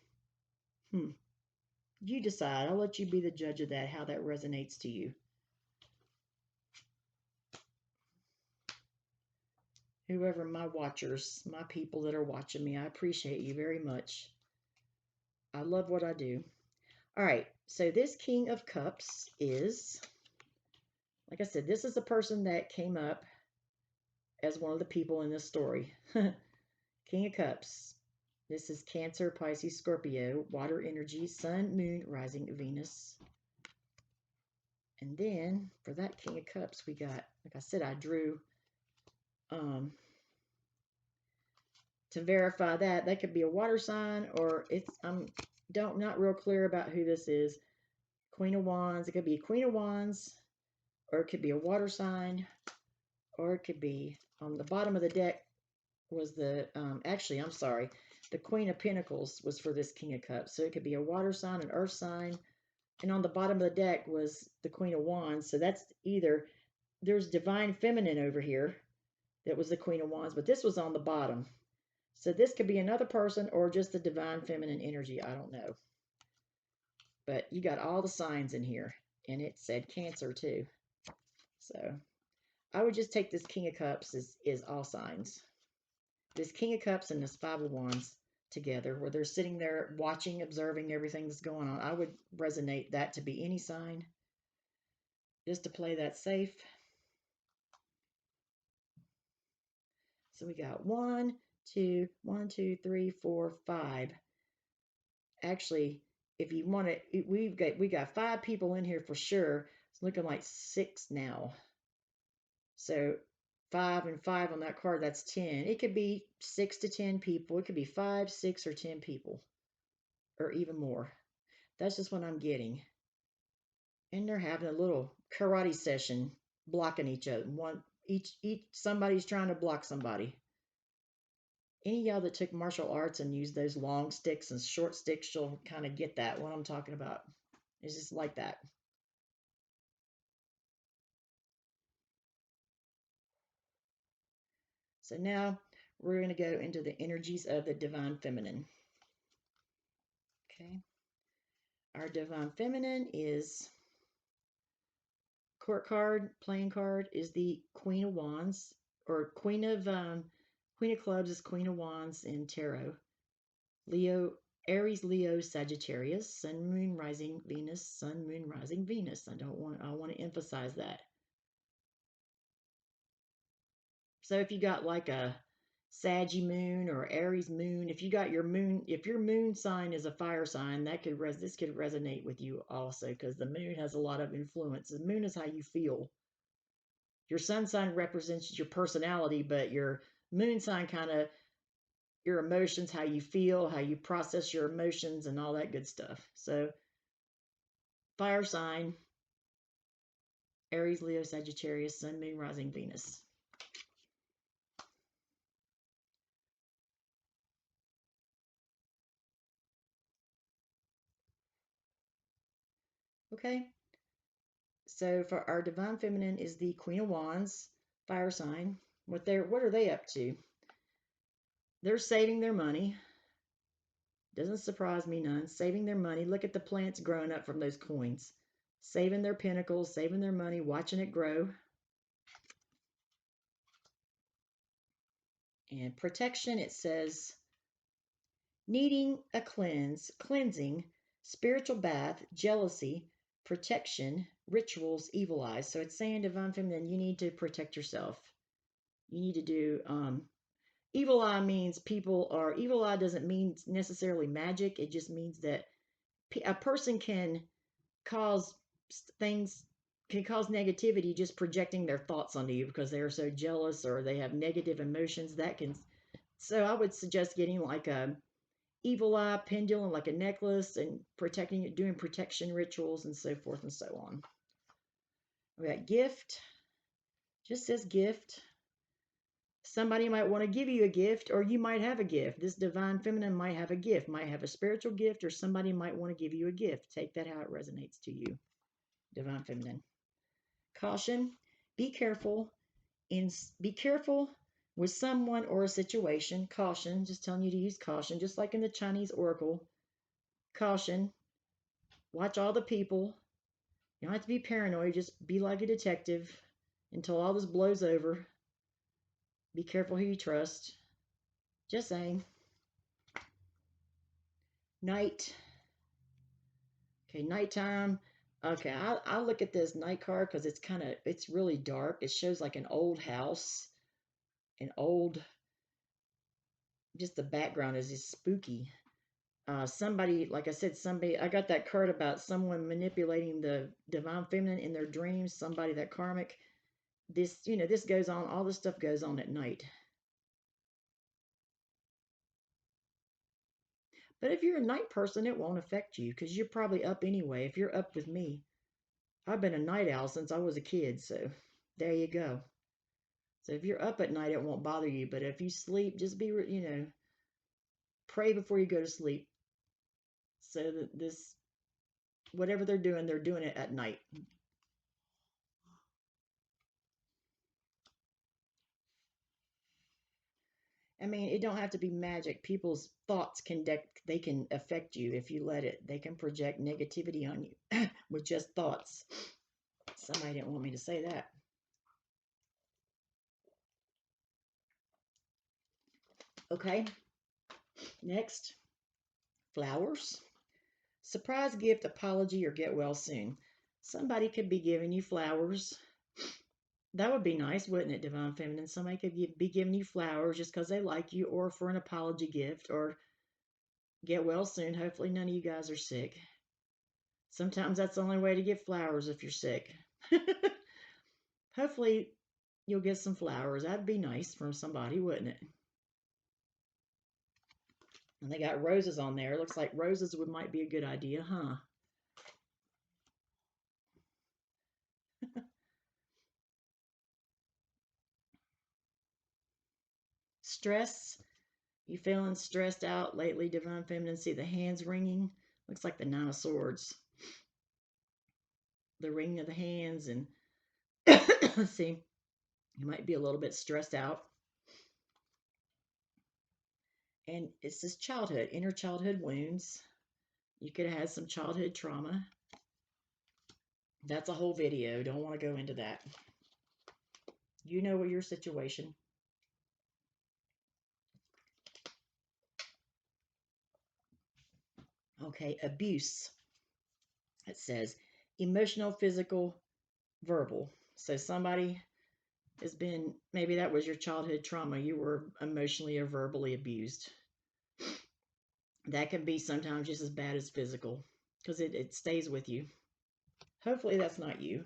A: You decide. I'll let you be the judge of that, how that resonates to you. Whoever my watchers, my people that are watching me, I appreciate you very much. I love what I do. All right, so this King of Cups is, like I said, this is the person that came up as one of the people in this story. King of Cups. This is Cancer, Pisces, Scorpio, water energy, Sun, Moon, rising Venus. And then for that King of Cups, we got, like I said, I drew to verify that could be a water sign, or it's not real clear about who this is. Queen of Wands. It could be a Queen of Wands, or it could be a water sign, or it could be on the bottom of the deck was the actually, I'm sorry, The Queen of Pentacles was for this King of Cups. So it could be a water sign, an earth sign. And on the bottom of the deck was the Queen of Wands. So that's either, there's Divine Feminine over here. That was the Queen of Wands. But this was on the bottom. So this could be another person or just the Divine Feminine energy. I don't know. But you got all the signs in here. And it said Cancer too. So I would just take this King of Cups is all signs. This King of Cups and this Five of Wands together, where they're sitting there watching, observing everything that's going on. I would resonate that to be any sign, just to play that safe. So we got 1, 2, 1, 2, 3, 4, 5. Actually, if you want to, we got 5 people in here for sure. It's looking like 6 now. So 5 and 5 on that card, that's 10. It could be 6 to 10 people. It could be 5, 6, or 10 people, or even more. That's just what I'm getting. And they're having a little karate session, blocking each other. Each somebody's trying to block somebody. Any of y'all that took martial arts and used those long sticks and short sticks, you'll kind of get that, what I'm talking about. It's just like that. So now we're going to go into the energies of the Divine Feminine. Okay. Our Divine Feminine is court card, playing card is the Queen of Wands, or Queen of Clubs is Queen of Wands in tarot. Leo, Aries, Leo, Sagittarius, Sun, Moon, Rising, Venus, Sun, Moon, Rising, Venus. I want to emphasize that. So if you got like a Saggy moon or Aries moon, if you got your moon, if your moon sign is a fire sign, this could resonate with you also, because the moon has a lot of influence. The moon is how you feel. Your sun sign represents your personality, but your moon sign kind of your emotions, how you feel, how you process your emotions, and all that good stuff. So fire sign, Aries, Leo, Sagittarius, Sun, Moon, Rising, Venus. Okay. So for our Divine Feminine is the Queen of Wands, fire sign. What are they up to? They're saving their money. Doesn't surprise me none. Saving their money. Look at the plants growing up from those coins. Saving their pentacles, saving their money, watching it grow. And protection, it says, needing a cleansing, spiritual bath, jealousy, protection, rituals, evil eyes. So it's saying, Divine Feminine, you need to protect yourself. You need to do, evil eye means evil eye doesn't mean necessarily magic. It just means that a person can cause things, can cause negativity just projecting their thoughts onto you because they are so jealous or they have negative emotions. So I would suggest getting like a evil eye pendulum, like a necklace, and protecting it, doing protection rituals and so forth and so on. We got gift, just says gift. Somebody might want to give you a gift, or you might have a gift. This Divine Feminine might have a gift, might have a spiritual gift, or somebody might want to give you a gift. Take that how it resonates to you, Divine Feminine. Caution, be careful. Be careful with someone or a situation. Caution, just telling you to use caution, just like in the Chinese oracle. Caution, watch all the people. You don't have to be paranoid. Just be like a detective until all this blows over. Be careful who you trust. Just saying. Night. Okay, nighttime. Okay, I'll look at this night card because it's really dark. It shows like an old house, just the background is just spooky. Somebody, like I said, I got that card about someone manipulating the Divine Feminine in their dreams, somebody that karmic. This goes on, all this stuff goes on at night. But if you're a night person, it won't affect you because you're probably up anyway. If you're up with me, I've been a night owl since I was a kid, so there you go. So if you're up at night, it won't bother you. But if you sleep, just be, Pray before you go to sleep so that this, whatever they're doing it at night. I mean, it don't have to be magic. People's thoughts they can affect you if you let it. They can project negativity on you with just thoughts. Somebody didn't want me to say that. Okay, next, flowers. Surprise gift, apology, or get well soon. Somebody could be giving you flowers. That would be nice, wouldn't it, Divine Feminine? Somebody could be giving you flowers just because they like you, or for an apology gift, or get well soon. Hopefully, none of you guys are sick. Sometimes that's the only way to get flowers if you're sick. Hopefully, you'll get some flowers. That'd be nice from somebody, wouldn't it? And they got roses on there. Looks like roses might be a good idea, huh? Stress. You feeling stressed out lately, Divine Feminine? See the hands ringing? Looks like the Nine of Swords. The ringing of the hands. And let's see, you might be a little bit stressed out. And it says childhood, inner childhood wounds. You could have had some childhood trauma. That's a whole video. Don't want to go into that. You know what your situation. Okay, abuse. It says emotional, physical, verbal. So somebody has been, maybe that was your childhood trauma. You were emotionally or verbally abused. That can be sometimes just as bad as physical because it stays with you. Hopefully that's not you.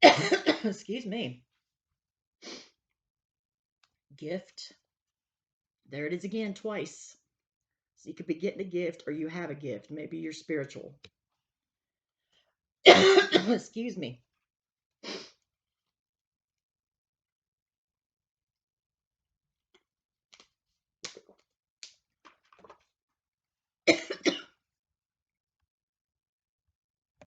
A: Excuse me. Gift. There it is again, twice. So you could be getting a gift or you have a gift. Maybe you're spiritual. Excuse me.